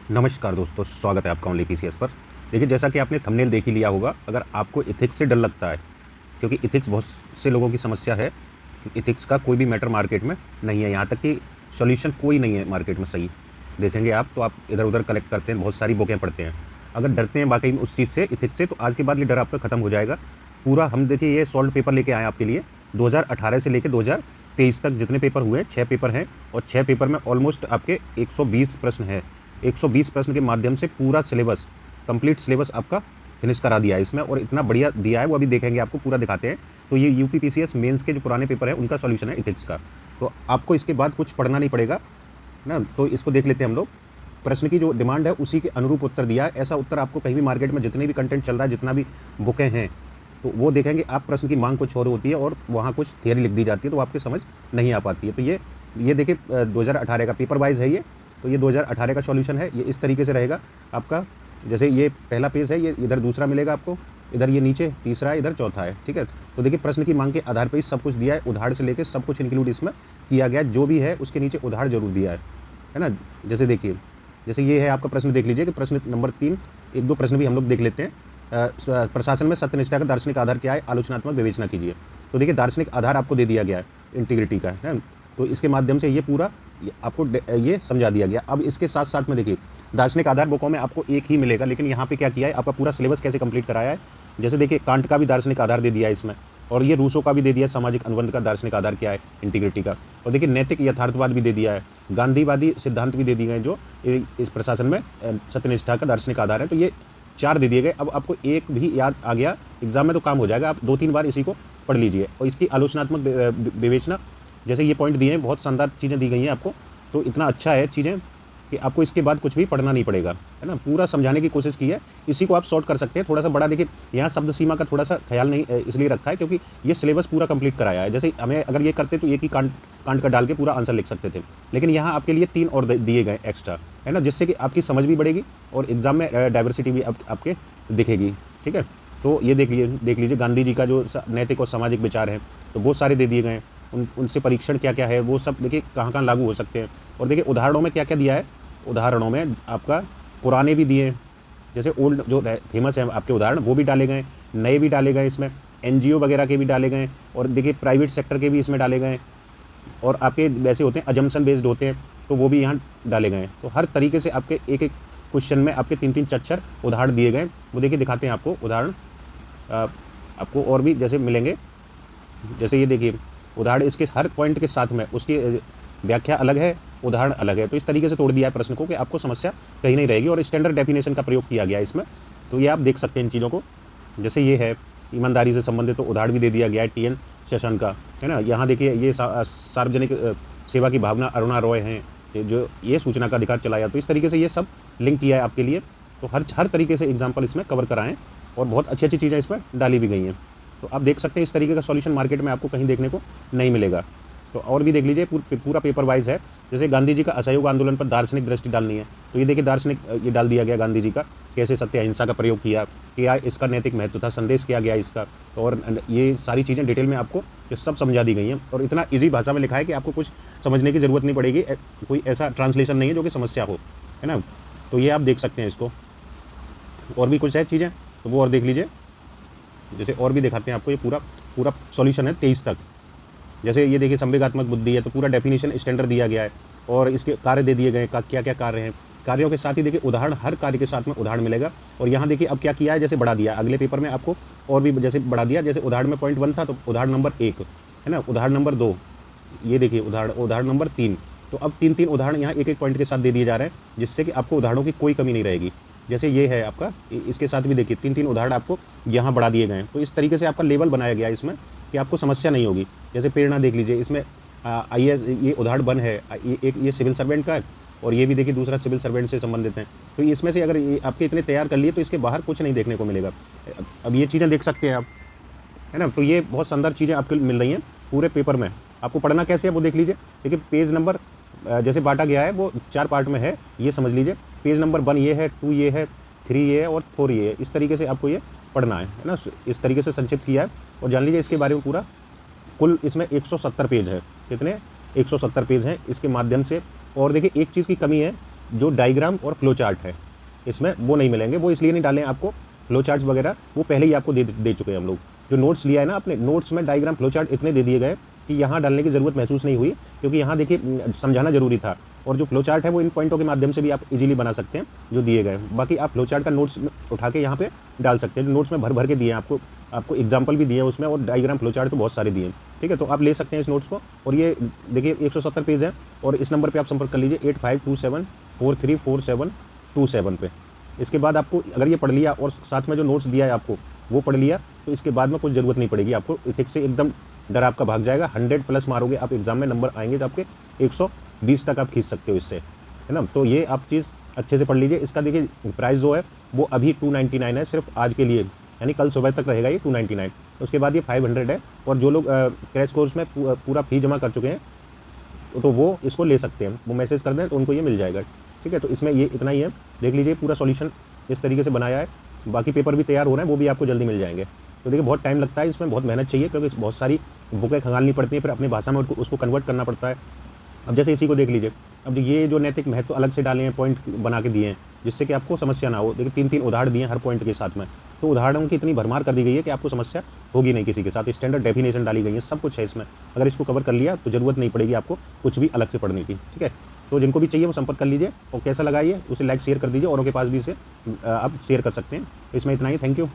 नमस्कार दोस्तों, स्वागत है आपका ओनली पीसीएस पर। देखिए, जैसा कि आपने थंबनेल देख ही लिया होगा, अगर आपको एथिक्स से डर लगता है, क्योंकि एथिक्स बहुत से लोगों की समस्या है कि एथिक्स का कोई भी मैटर मार्केट में नहीं है, यहाँ तक कि सॉल्यूशन कोई नहीं है मार्केट में सही। देखेंगे आप तो आप इधर-उधर कलेक्ट करते हैं, बहुत सारी बुकें पढ़ते हैं। अगर डरते हैं वाक़ई में उस चीज़ से, एथिक्स से, तो आज के बाद ये डर आपका खत्म हो जाएगा। पूरा हम देखिए ये सॉल्व्ड पेपर लेके आए हैं आपके लिए। 2018 से लेके 2023 तक जितने पेपर हुए हैं, 6 पेपर हैं और 6 पेपर में ऑलमोस्ट आपके 120 प्रश्न हैं। 120 प्रश्न के माध्यम से पूरा सिलेबस, कंप्लीट सिलेबस आपका फिनिश करा दिया है इसमें, और इतना बढ़िया दिया है वो अभी देखेंगे, आपको पूरा दिखाते हैं। तो ये यूपी पीसीएस मेंस के जो पुराने पेपर हैं उनका सॉल्यूशन है एथिक्स का। तो आपको इसके बाद कुछ पढ़ना नहीं पड़ेगा ना, तो इसको देख लेते हैं हम लोग। प्रश्न की जो डिमांड है उसी के अनुरूप उत्तर दिया है। ऐसा उत्तर आपको कहीं भी मार्केट में जितने भी कंटेंट चल रहा है, जितना भी बुकें हैं, तो वो देखेंगे आप, प्रश्न की मांग कुछ और होती है और वहाँ कुछ थियरी लिख दी जाती है, तो वो आपकी समझ नहीं आ पाती है। तो ये देखिए 2018 का पेपर वाइज है ये। तो ये 2018 का सॉल्यूशन है। ये इस तरीके से रहेगा आपका। जैसे ये पहला पेज है, ये इधर दूसरा मिलेगा आपको, इधर ये नीचे तीसरा है, इधर चौथा है, ठीक है। तो देखिए प्रश्न की मांग के आधार पर ही सब कुछ दिया है, उदाहरण से लेकर सब कुछ इंक्लूड इसमें किया गया है। जो भी है उसके नीचे उदाहरण जरूर दिया है ना। जैसे देखिए, जैसे ये है आपका प्रश्न, देख लीजिए कि प्रश्न नंबर 3, एक दो प्रश्न भी हम लोग देख लेते हैं। प्रशासन में सत्यनिष्ठा का दार्शनिक आधार क्या है, आलोचनात्मक विवेचना कीजिए। तो देखिए दार्शनिक आधार आपको दे दिया गया है इंटीग्रिटी का, है। तो इसके माध्यम से ये पूरा आपको ये समझा दिया गया। अब इसके साथ साथ में देखिए दार्शनिक आधार बुकों में आपको एक ही मिलेगा, लेकिन यहाँ पे क्या किया है, आपका पूरा सिलेबस कैसे कंप्लीट कराया है। जैसे देखिए कांट का भी दार्शनिक आधार दे दिया है इसमें, और ये रूसो का भी दे दिया, सामाजिक अनुबंध का दार्शनिक आधार क्या है, इंटीग्रिटी का। और देखिए नैतिक यथार्थवाद भी दे दिया है, गांधीवादी सिद्धांत भी दे दिए गए जो इस प्रशासन में सत्यनिष्ठा का दार्शनिक आधार है। तो ये 4 दे दिए गए। अब आपको एक भी याद आ गया एग्जाम में तो काम हो जाएगा, आप 2-3 बार इसी को पढ़ लीजिए। और इसकी आलोचनात्मक विवेचना, जैसे ये पॉइंट दिए हैं, बहुत शानदार चीज़ें दी गई हैं आपको। तो इतना अच्छा है चीज़ें कि आपको इसके बाद कुछ भी पढ़ना नहीं पड़ेगा, है ना। पूरा समझाने की कोशिश की है। इसी को आप शॉर्ट कर सकते हैं, थोड़ा सा बड़ा। देखिए यहाँ शब्द सीमा का थोड़ा सा ख्याल नहीं इसलिए रखा है क्योंकि ये सिलेबस पूरा कंप्लीट कराया है। जैसे हमें अगर ये करते तो एक ही कांट कांट का डाल के पूरा आंसर लिख सकते थे, लेकिन यहाँ आपके लिए 3 और दिए गए एक्स्ट्रा, है ना, जिससे कि आपकी समझ भी बढ़ेगी और एग्जाम में डाइवर्सिटी भी आपके दिखेगी, ठीक है। तो ये देख लीजिए गांधी जी का जो नैतिक और सामाजिक विचार है, तो बहुत सारे दे दिए गए हैं। उनसे परीक्षण क्या क्या है वो सब देखिए कहाँ कहाँ लागू हो सकते हैं। और देखिए उदाहरणों में क्या क्या दिया है, उदाहरणों में आपका पुराने भी दिए हैं, जैसे ओल्ड जो फेमस है आपके उदाहरण वो भी डाले गए, नए भी डाले गए, इसमें एनजीओ वगैरह के भी डाले गए, और देखिए प्राइवेट सेक्टर के भी इसमें डाले गए, और आपके वैसे होते हैं अजम्पशन बेस्ड होते हैं, तो वो भी यहाँ डाले गए हैं। तो हर तरीके से आपके एक एक क्वेश्चन में आपके 3-3 चच्छर उदाहरण दिए गए। वो देखिए दिखाते हैं आपको उदाहरण, आपको और भी जैसे मिलेंगे। जैसे ये देखिए उदाहरण, इसके हर पॉइंट के साथ में उसकी व्याख्या अलग है, उदाहरण अलग है। तो इस तरीके से तोड़ दिया है प्रश्न को कि आपको समस्या कहीं नहीं रहेगी, और स्टैंडर्ड डेफिनेशन का प्रयोग किया गया है इसमें। तो ये आप देख सकते हैं इन चीज़ों को। जैसे ये है ईमानदारी से संबंधित, तो उदाहरण भी दे दिया गया है टीएन शेषन का, है ना। यहाँ देखिए ये सार्वजनिक सेवा की भावना अरुणा रॉय हैं, जो ये सूचना का अधिकार चलाया। तो इस तरीके से ये सब लिंक किया है आपके लिए। तो हर तरीके से एग्जाम्पल इसमें कवर कराएं, और बहुत अच्छी अच्छी चीज़ें इसमें डाली भी गई हैं। तो आप देख सकते हैं इस तरीके का सॉल्यूशन मार्केट में आपको कहीं देखने को नहीं मिलेगा। तो और भी देख लीजिए, पूरा पेपर वाइज है। जैसे गांधी जी का असहयोग आंदोलन पर दार्शनिक दृष्टि डालनी है, तो ये देखिए दार्शनिक ये डाल दिया गया गांधी जी का, कैसे सत्य अहिंसा का प्रयोग किया, क्या इसका नैतिक महत्व था, संदेश किया गया इसका। और ये सारी चीज़ें डिटेल में आपको ये सब समझा दी गई हैं, और इतना ईजी भाषा में लिखा है कि आपको कुछ समझने की ज़रूरत नहीं पड़ेगी। कोई ऐसा ट्रांसलेशन नहीं है जो कि समस्या हो, है ना। तो ये आप देख सकते हैं इसको। और भी कुछ है चीज़ें तो वो और देख लीजिए। जैसे और भी दिखाते हैं आपको, ये पूरा सॉल्यूशन है 23 तक। जैसे ये देखिए संवेगात्मक बुद्धि है, तो पूरा डेफिनेशन स्टैंडर्ड दिया गया है, और इसके कार्य दे दिए गए, क्या क्या कार्य हैं। कार्यों के साथ ही देखिए उदाहरण, हर कार्य के साथ में उदाहरण मिलेगा। और यहाँ देखिए अब क्या किया है, जैसे बढ़ा दिया अगले पेपर में आपको, और भी जैसे बढ़ा दिया। जैसे उदाहरण में पॉइंट 1 था, तो उदाहरण नंबर 1, है ना, उदाहरण नंबर 2, ये देखिए उदाहरण नंबर 3। तो अब 3-3 उदाहरण यहाँ एक एक पॉइंट के साथ दे दिए जा रहे हैं, जिससे कि आपको उदाहरणों की कोई कमी नहीं रहेगी। जैसे ये है आपका, इसके साथ भी देखिए 3-3 उदाहरण आपको यहाँ बढ़ा दिए गए हैं। तो इस तरीके से आपका लेवल बनाया गया है इसमें कि आपको समस्या नहीं होगी। जैसे प्रेरणा देख लीजिए, इसमें आईएएस, ये उदाहरण 1 है, ये सिविल सर्वेंट का है, और ये भी देखिए दूसरा सिविल सर्वेंट से संबंधित है। तो इसमें से अगर ये आपके इतने तैयार कर लिए, तो इसके बाहर कुछ नहीं देखने को मिलेगा। अब ये चीज़ें देख सकते हैं आप, है ना। तो ये बहुत शानदार चीज़ें आपको मिल रही हैं पूरे पेपर में। आपको पढ़ना कैसे है वो देख लीजिए। देखिए पेज नंबर जैसे बांटा गया है वो 4 पार्ट में है, ये समझ लीजिए। पेज नंबर 1 ये है, 2 ये है, 3 ये है, और 4 ये है। इस तरीके से आपको ये पढ़ना है ना। इस तरीके से संक्षिप्त किया है। और जान लीजिए इसके बारे में पूरा, कुल इसमें 170 पेज है। कितने? 170 पेज हैं इसके माध्यम से। और देखिए एक चीज़ की कमी है जो डायग्राम और फ्लो चार्ट है इसमें वो नहीं मिलेंगे। वो इसलिए नहीं डाले हैं आपको, फ्लो चार्ट्स वगैरह वो पहले ही आपको दे चुके हैं हम लोग। जो नोट्स लिया है ना अपने, नोट्स में डायग्राम फ्लो चार्ट इतने दे दिए गए कि यहाँ डालने की ज़रूरत महसूस नहीं हुई, क्योंकि यहाँ देखिए समझाना ज़रूरी था। और जो फ्लो चार्ट है वो इन पॉइंटों के माध्यम से भी आप इजीली बना सकते हैं जो दिए गए। बाकी आप फ्लो चार्ट का नोट्स उठा के यहाँ पे डाल सकते हैं। नोट्स में भर भर के दिए हैं आपको, आपको एग्जाम्पल भी दिए हैं उसमें, और डायग्राम फ्लो चार्ट तो बहुत सारे दिए हैं। ठीक है, तो आप ले सकते हैं इस नोट्स को। और ये देखिए 170 पेज है, और इस नंबर पर आप संपर्क कर लीजिए 8527434727 पे। इसके बाद आपको अगर ये पढ़ लिया और साथ में जो नोट्स दिया है आपको वो पढ़ लिया, तो इसके बाद में कुछ ज़रूरत नहीं पड़ेगी आपको। इथिक्स से एकदम डर आपका भाग जाएगा। 100+ मारोगे आप एग्जाम में, नंबर आएंगे तो आपके 120 तक आप खींच सकते हो इससे, है ना। तो ये आप चीज़ अच्छे से पढ़ लीजिए। इसका देखिए प्राइस जो है वो अभी 299 है सिर्फ आज के लिए, यानी कल सुबह तक रहेगा ये 299। उसके बाद ये 500 है। और जो लोग क्रैश कोर्स में पूरा फी जमा कर चुके हैं तो वो इसको ले सकते हैं, वो मैसेज कर दें तो उनको ये मिल जाएगा। ठीक है, तो इसमें ये इतना ही है। देख लीजिए पूरा सॉल्यूशन इस तरीके से बनाया है। बाकी पेपर भी तैयार हो रहे हैं, वो भी आपको जल्दी मिल जाएंगे। तो देखिए बहुत टाइम लगता है इसमें, बहुत मेहनत चाहिए, क्योंकि बहुत सारी बुकें खंगालनी पड़ती हैं, फिर अपनी भाषा में उसको कन्वर्ट करना पड़ता है। अब जैसे इसी को देख लीजिए, अब ये जो नैतिक महत्व अलग से डाले हैं, पॉइंट बना के दिए हैं जिससे कि आपको समस्या ना हो। देखिए 3-3 उदाहरण दिए हैं हर पॉइंट के साथ में, तो उदाहरणों की इतनी भरमार कर दी गई है कि आपको समस्या होगी नहीं किसी के साथ। स्टैंडर्ड डेफिनेशन डाली गई है, सब कुछ है इसमें। अगर इसको कवर कर लिया तो ज़रूरत नहीं पड़ेगी आपको कुछ भी अलग से पढ़ने की। ठीक है, तो जिनको भी चाहिए वो संपर्क कर लीजिए, और कैसा लगा ये उसे लाइक शेयर कर दीजिए, औरों के पास भी इसे आप शेयर कर सकते हैं। इसमें इतना ही, थैंक यू।